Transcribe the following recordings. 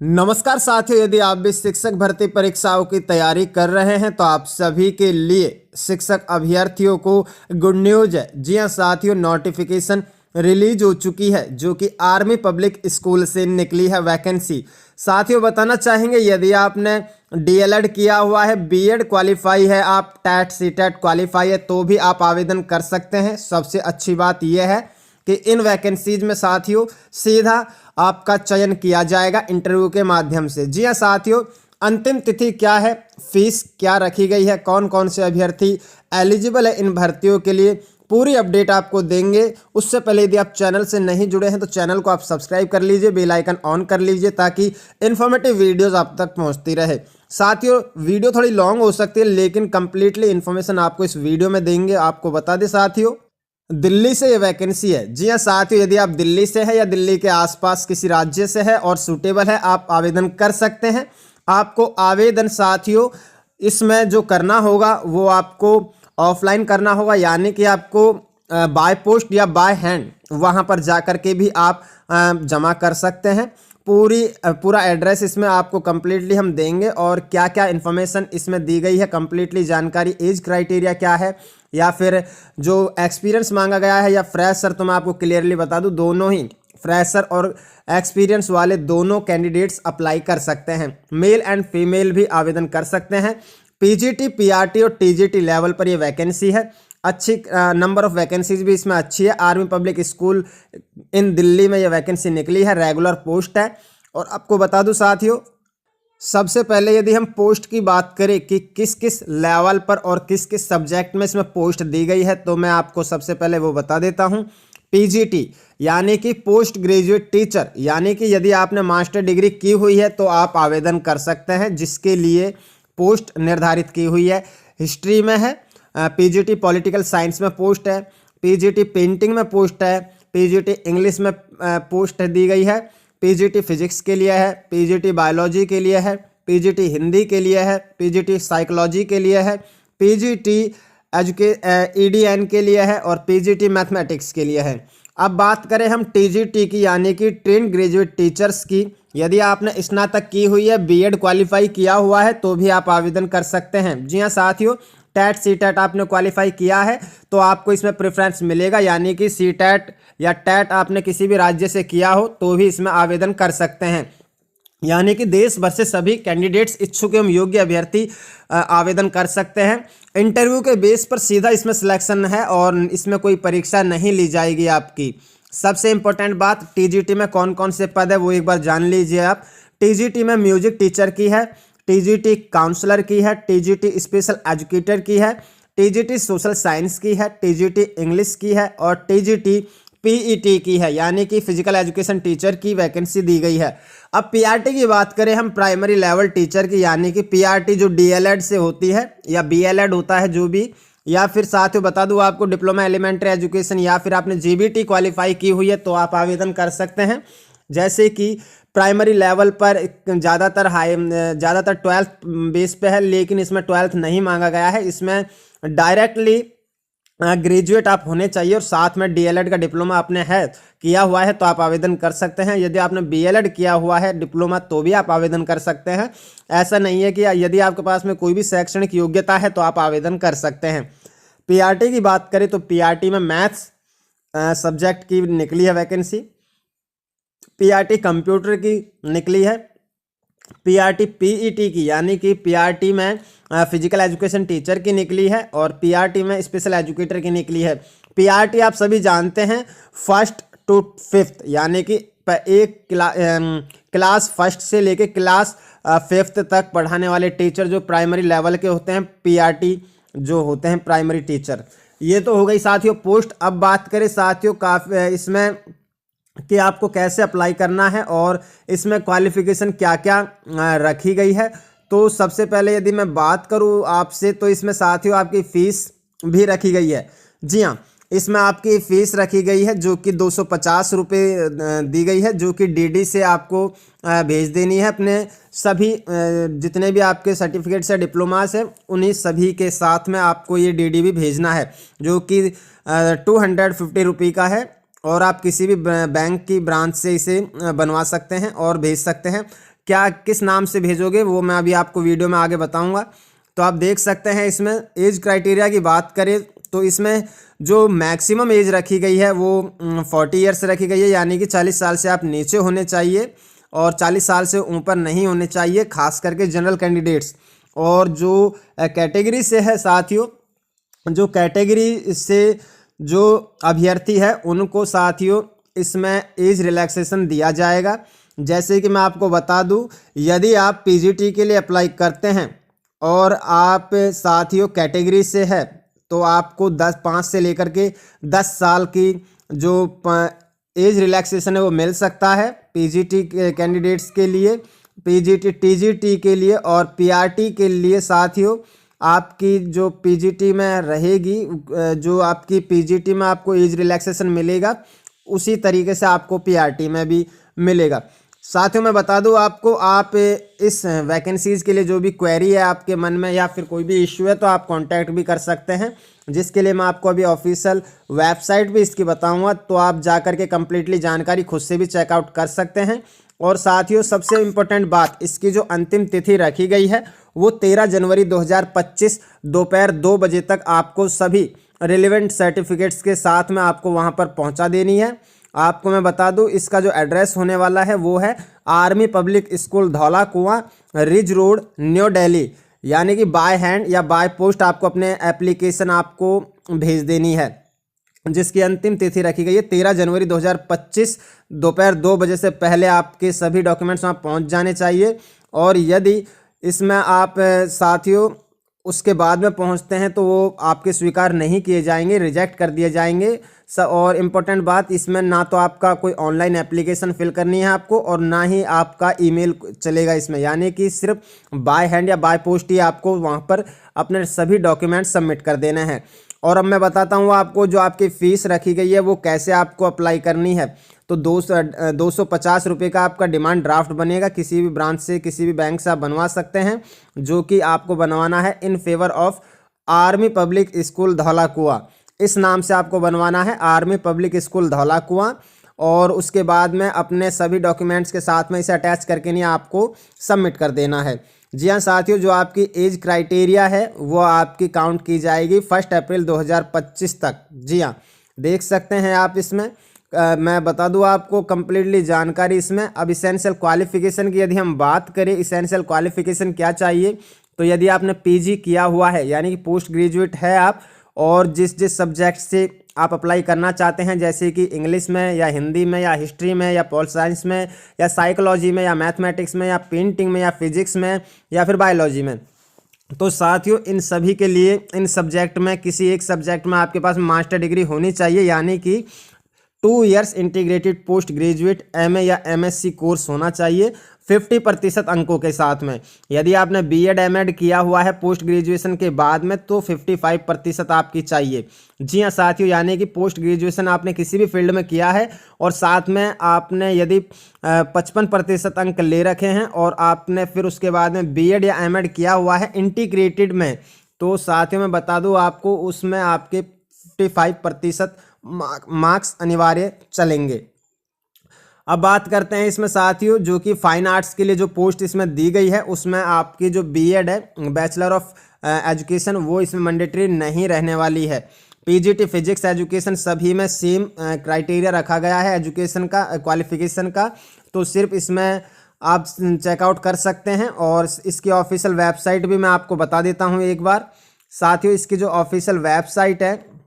नमस्कार साथियों, यदि आप भी शिक्षक भर्ती परीक्षाओं की तैयारी कर रहे हैं तो आप सभी के लिए शिक्षक अभ्यर्थियों को गुड न्यूज है। जी हां साथियों, नोटिफिकेशन रिलीज हो चुकी है जो कि आर्मी पब्लिक स्कूल से निकली है वैकेंसी। साथियों बताना चाहेंगे, यदि आपने डीएलएड किया हुआ है, बीएड क्वालिफाई है, आप टैट सीटेट क्वालिफाई है तो भी आप आवेदन कर सकते हैं। सबसे अच्छी बात यह है कि इन वैकेंसीज में साथियों सीधा आपका चयन किया जाएगा इंटरव्यू के माध्यम से। जी हाँ साथियों, अंतिम तिथि क्या है, फीस क्या रखी गई है, कौन कौन से अभ्यर्थी एलिजिबल है इन भर्तियों के लिए, पूरी अपडेट आपको देंगे। उससे पहले यदि आप चैनल से नहीं जुड़े हैं तो चैनल को आप सब्सक्राइब कर लीजिए, बेल आइकन ऑन कर लीजिए ताकि इन्फॉर्मेटिव वीडियोस आप तक पहुंचती रहे। साथियों वीडियो थोड़ी लॉन्ग हो सकती है लेकिन कंप्लीटली इन्फॉर्मेशन आपको इस वीडियो में देंगे। आपको बता दें साथियों, दिल्ली से ये वैकेंसी है। जी हाँ साथियों, यदि आप दिल्ली से है या दिल्ली के आसपास किसी राज्य से है और सूटेबल है, आप आवेदन कर सकते हैं। आपको आवेदन साथियों इसमें जो करना होगा वो आपको ऑफलाइन करना होगा, यानी कि आपको बाय पोस्ट या बाय हैंड वहाँ पर जा कर के भी आप जमा कर सकते हैं। पूरा एड्रेस इसमें आपको कंप्लीटली हम देंगे और क्या क्या इन्फॉर्मेशन इसमें दी गई है, कंप्लीटली जानकारी, एज क्राइटेरिया क्या है या फिर जो एक्सपीरियंस मांगा गया है या फ्रेशर, तो मैं आपको क्लियरली बता दूं दोनों ही फ्रेशर और एक्सपीरियंस वाले दोनों कैंडिडेट्स अप्लाई कर सकते हैं। मेल एंड फीमेल भी आवेदन कर सकते हैं। पीजीटी, पीआरटी और टीजीटी लेवल पर ये वैकेंसी है। अच्छी नंबर ऑफ वैकेंसीज भी इसमें अच्छी है। आर्मी पब्लिक स्कूल इन दिल्ली में ये वैकेंसी निकली है, रेगुलर पोस्ट है। और आपको बता दूं साथियों, सबसे पहले यदि हम पोस्ट की बात करें कि किस किस लेवल पर और किस किस सब्जेक्ट में इसमें पोस्ट दी गई है, तो मैं आपको सबसे पहले वो बता देता हूं। पीजीटी यानी कि पोस्ट ग्रेजुएट टीचर, यानी कि यदि आपने मास्टर डिग्री की हुई है तो आप आवेदन कर सकते हैं, जिसके लिए पोस्ट निर्धारित की हुई है। हिस्ट्री में है, पीजीटी पॉलिटिकल साइंस में पोस्ट है, पीजीटी पेंटिंग में पोस्ट है, पीजीटी इंग्लिश में पोस्ट दी गई है, पीजीटी फिजिक्स के लिए है, पीजीटी बायोलॉजी के लिए है, पीजीटी हिंदी के लिए है, पीजीटी साइकोलॉजी के लिए है, पीजीटी ईडीएन के लिए है और पीजीटी मैथमेटिक्स के लिए है। अब बात करें हम टीजीटी की, यानी कि ट्रेन ग्रेजुएट टीचर्स की, यदि आपने स्नातक की हुई है, बीएड क्वालिफाई किया हुआ है तो भी आप आवेदन कर सकते हैं। जी हाँ साथियों, टैट सीटैट आपने क्वालिफाई किया है तो आपको इसमें प्रेफरेंस मिलेगा, यानी कि सीटैट या टैट आपने किसी भी राज्य से किया हो तो भी इसमें आवेदन कर सकते हैं। यानी कि देश भर से सभी कैंडिडेट्स, इच्छुक एवं योग्य अभ्यर्थी आवेदन कर सकते हैं। इंटरव्यू के बेस पर सीधा इसमें सिलेक्शन है और इसमें कोई परीक्षा नहीं ली जाएगी आपकी। सबसे इंपॉर्टेंट बात, टीजीटी में कौन कौन से पद है वो एक बार जान लीजिए आप। टीजीटी में म्यूजिक टीचर की है, टीजीटी काउंसलर की है, टीजीटी स्पेशल एजुकेटर की है, टीजीटी सोशल साइंस की है, टीजीटी इंग्लिश की है और टीजीटी पीईटी की है, यानी कि फिजिकल एजुकेशन टीचर की वैकेंसी दी गई है। अब पीआरटी की बात करें हम, प्राइमरी लेवल टीचर की, यानी कि पीआरटी जो डीएलएड से होती है या बीएलएड होता है जो भी, या फिर साथियों बता दूं आपको डिप्लोमा एलिमेंट्री एजुकेशन, या फिर आपने जीबीटी क्वालिफाई की हुई है तो आप आवेदन कर सकते हैं। जैसे कि प्राइमरी लेवल पर ज़्यादातर 12th बेस पे है, लेकिन इसमें 12th नहीं मांगा गया है। इसमें डायरेक्टली ग्रेजुएट आप होने चाहिए और साथ में डीएलएड का डिप्लोमा आपने किया हुआ है तो आप आवेदन कर सकते हैं। यदि आपने बीएलएड किया हुआ है डिप्लोमा तो भी आप आवेदन कर सकते हैं। ऐसा नहीं है कि यदि आपके पास में कोई भी शैक्षणिक योग्यता है तो आप आवेदन कर सकते हैं। पीआरटी की बात करें तो पीआरटी में मैथ्स सब्जेक्ट की निकली है वैकेंसी, पीआरटी कंप्यूटर की निकली है, पीआरटी पीईटी की यानी कि पीआरटी में फिजिकल एजुकेशन टीचर की निकली है और पीआरटी में स्पेशल एजुकेटर की निकली है। पीआरटी आप सभी जानते हैं 1st to 5th, यानी कि एक क्लास 1st से लेके क्लास 5th तक पढ़ाने वाले टीचर जो प्राइमरी लेवल के होते हैं, पीआरटी जो होते हैं प्राइमरी टीचर। ये तो हो गई साथियों पोस्ट। अब बात करें साथियों काफ़ी इसमें कि आपको कैसे अप्लाई करना है और इसमें क्वालिफिकेशन क्या क्या रखी गई है। तो सबसे पहले यदि मैं बात करूं आपसे तो इसमें साथियों आपकी फ़ीस भी रखी गई है। जी हाँ, इसमें आपकी फ़ीस रखी गई है जो कि 250 रुपये दी गई है, जो कि डीडी से आपको भेज देनी है। अपने सभी जितने भी आपके सर्टिफिकेट्स या डिप्लोमास हैं उन्हीं सभी के साथ में आपको ये डीडी भी भेजना है, जो कि 250 रुपये का है और आप किसी भी बैंक की ब्रांच से इसे बनवा सकते हैं और भेज सकते हैं। क्या किस नाम से भेजोगे वो मैं अभी आपको वीडियो में आगे बताऊंगा। तो आप देख सकते हैं इसमें एज क्राइटेरिया की बात करें तो इसमें जो मैक्सिमम एज रखी गई है वो 40 ईयर्स रखी गई है, यानी कि 40 साल से आप नीचे होने चाहिए और 40 साल से ऊपर नहीं होने चाहिए, खास करके जनरल कैंडिडेट्स। और जो कैटेगरी से है साथियों, जो कैटेगरी से जो अभ्यर्थी है उनको साथियों इसमें एज रिलैक्सेशन दिया जाएगा। जैसे कि मैं आपको बता दूं, यदि आप पीजीटी के लिए अप्लाई करते हैं और आप साथियों कैटेगरी से है तो आपको 5 से लेकर के 10 साल की जो एज रिलैक्सेशन है वो मिल सकता है पीजीटी के कैंडिडेट्स के लिए, पीजीटी टीजीटी के लिए और पीआरटी के लिए। साथियों आपकी जो पीजीटी में रहेगी, जो आपकी पीजीटी में आपको एज रिलैक्सेशन मिलेगा उसी तरीके से आपको पीआरटी में भी मिलेगा। साथियों मैं बता दूं आपको, आप इस वैकेंसीज़ के लिए जो भी क्वेरी है आपके मन में या फिर कोई भी इश्यू है तो आप कांटेक्ट भी कर सकते हैं, जिसके लिए मैं आपको अभी ऑफिशियल वेबसाइट भी इसकी बताऊंगा, तो आप जा कर के कम्प्लीटली जानकारी खुद से भी चेकआउट कर सकते हैं। और साथियों सबसे इम्पोर्टेंट बात, इसकी जो अंतिम तिथि रखी गई है वो 13 जनवरी 2025 दोपहर 2 बजे तक आपको सभी रिलेवेंट सर्टिफिकेट्स के साथ में आपको वहाँ पर पहुँचा देनी है। आपको मैं बता दूं इसका जो एड्रेस होने वाला है वो है आर्मी पब्लिक स्कूल धौला कुआं, रिज रोड, न्यू दिल्ली, यानी कि बाय हैंड या बाय पोस्ट आपको अपने एप्लीकेशन आपको भेज देनी है, जिसकी अंतिम तिथि रखी गई है 13 जनवरी 2025 दोपहर 2 बजे से पहले आपके सभी डॉक्यूमेंट्स वहाँ पहुँच जाने चाहिए। और यदि इसमें आप साथियों उसके बाद में पहुंचते हैं तो वो आपके स्वीकार नहीं किए जाएंगे, रिजेक्ट कर दिए जाएंगे। और इम्पोर्टेंट बात, इसमें ना तो आपका कोई ऑनलाइन एप्लीकेशन फिल करनी है आपको और ना ही आपका ईमेल चलेगा इसमें, यानी कि सिर्फ बाय हैंड या बाय पोस्ट ही आपको वहाँ पर अपने सभी डॉक्यूमेंट्स सबमिट कर देने हैं। और अब मैं बताता हूँ आपको जो आपकी फ़ीस रखी गई है वो कैसे आपको अप्लाई करनी है। तो 250 रुपये का आपका डिमांड ड्राफ्ट बनेगा, किसी भी ब्रांच से किसी भी बैंक से आप बनवा सकते हैं, जो कि आपको बनवाना है in favour of army public school Dhaula कुआं, इस नाम से आपको बनवाना है आर्मी पब्लिक स्कूल धौला कुआं। और उसके बाद में अपने सभी डॉक्यूमेंट्स के साथ में इसे अटैच करके नहीं आपको सबमिट कर देना है। जी हाँ साथियों, जो आपकी एज क्राइटेरिया है वो आपकी काउंट की जाएगी 1 अप्रैल 2025 तक। जी हाँ, देख सकते हैं आप इसमें मैं बता दूं आपको कंप्लीटली जानकारी इसमें। अब इसेंशियल क्वालिफिकेशन की यदि हम बात करें, इसेंशियल क्वालिफिकेशन क्या चाहिए, तो यदि आपने पीजी किया हुआ है यानी कि पोस्ट ग्रेजुएट है आप, और जिस सब्जेक्ट से आप अप्लाई करना चाहते हैं, जैसे कि इंग्लिश में या हिंदी में या हिस्ट्री में या पॉल साइंस में या साइकोलॉजी में या मैथमेटिक्स में या पेंटिंग में या फिजिक्स में या फिर बायोलॉजी में, तो साथियों इन सभी के लिए इन सब्जेक्ट में किसी एक सब्जेक्ट में आपके पास मास्टर डिग्री होनी चाहिए, यानी कि 2 years integrated post graduate MA या एमएससी कोर्स होना चाहिए 50% अंकों के साथ में। यदि आपने बीएड एमएड किया हुआ है पोस्ट ग्रेजुएशन के बाद में तो 55% आपकी चाहिए। जी हाँ साथियों, यानी कि पोस्ट ग्रेजुएशन आपने किसी भी फील्ड में किया है और साथ में आपने यदि 55% अंक ले रखे हैं और आपने फिर उसके बाद में बीएड या एमएड किया हुआ है इंटीग्रेटेड में, तो साथियों मैं बता दूँ आपको उसमें आपके 55% मार्क्स अनिवार्य चलेंगे। अब बात करते हैं इसमें साथियों जो कि फाइन आर्ट्स के लिए जो पोस्ट इसमें दी गई है उसमें आपकी जो बीएड है बैचलर ऑफ एजुकेशन वो इसमें मैंडेटरी नहीं रहने वाली है। पीजीटी फिजिक्स एजुकेशन सभी में सेम क्राइटेरिया रखा गया है एजुकेशन का, क्वालिफिकेशन का, तो सिर्फ इसमें आप चेकआउट कर सकते हैं। और इसकी ऑफिशियल वेबसाइट भी मैं आपको बता देता हूँ एक बार। साथियों इसकी जो ऑफिशियल वेबसाइट है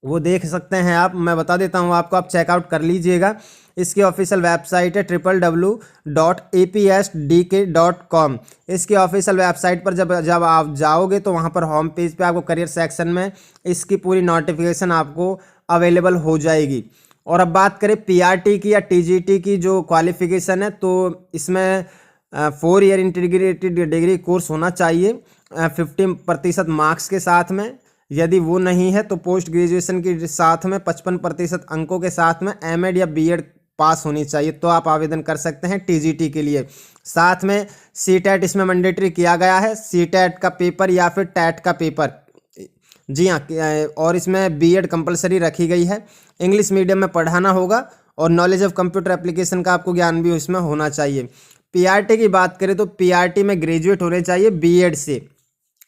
वो देख सकते हैं आप, मैं बता देता हूँ आपको, आप चेकआउट कर लीजिएगा। इसकी ऑफिशियल वेबसाइट है www.apsdk.com। इसकी ऑफिशियल वेबसाइट पर जब आप जाओगे तो वहाँ पर होम पेज पे आपको करियर सेक्शन में इसकी पूरी नोटिफिकेशन आपको अवेलेबल हो जाएगी। और अब बात करें पीआरटी की या टीजीटी की जो क्वालिफिकेशन है, तो इसमें 4 ईयर इंटीग्रेटेड डिग्री कोर्स होना चाहिए 50% मार्क्स के साथ में। यदि वो नहीं है तो पोस्ट ग्रेजुएशन के साथ में 55% अंकों के साथ में एमएड या बीएड पास होनी चाहिए, तो आप आवेदन कर सकते हैं टीजीटी के लिए। साथ में सीटेट इसमें मैंडेटरी किया गया है, सीटेट का पेपर या फिर टेट का पेपर। जी हाँ, और इसमें बीएड कंपलसरी रखी गई है। इंग्लिश मीडियम में पढ़ाना होगा और नॉलेज ऑफ कंप्यूटर एप्लीकेशन का आपको ज्ञान भी इसमें होना चाहिए। पीआरटी की बात करें तो पीआरटी में ग्रेजुएट होने चाहिए बीएड से,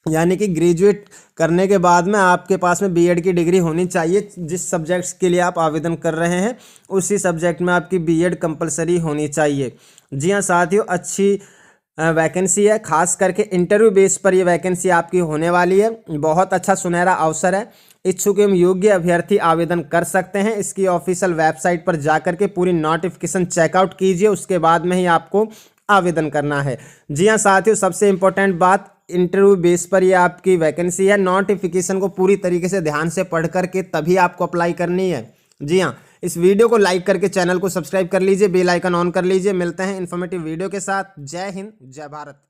यानी कि ग्रेजुएट करने के बाद में आपके पास में बीएड की डिग्री होनी चाहिए। जिस सब्जेक्ट्स के लिए आप आवेदन कर रहे हैं उसी सब्जेक्ट में आपकी बीएड कंपलसरी होनी चाहिए। जी हाँ साथियों, अच्छी वैकेंसी है, खास करके इंटरव्यू बेस पर ये वैकेंसी आपकी होने वाली है। बहुत अच्छा सुनहरा अवसर है, इच्छुक एवं योग्य अभ्यर्थी आवेदन कर सकते हैं। इसकी ऑफिशियल वेबसाइट पर जाकर के पूरी नोटिफिकेशन चेकआउट कीजिए, उसके बाद में ही आपको आवेदन करना है। जी हाँ साथियों, सबसे इम्पोर्टेंट बात, इंटरव्यू बेस पर ये आपकी वैकेंसी है। नोटिफिकेशन को पूरी तरीके से ध्यान से पढ़ करके तभी आपको अप्लाई करनी है। जी हाँ, इस वीडियो को लाइक करके चैनल को सब्सक्राइब कर लीजिए, बेल आइकन ऑन कर लीजिए। मिलते हैं इन्फॉर्मेटिव वीडियो के साथ। जय हिंद, जय भारत।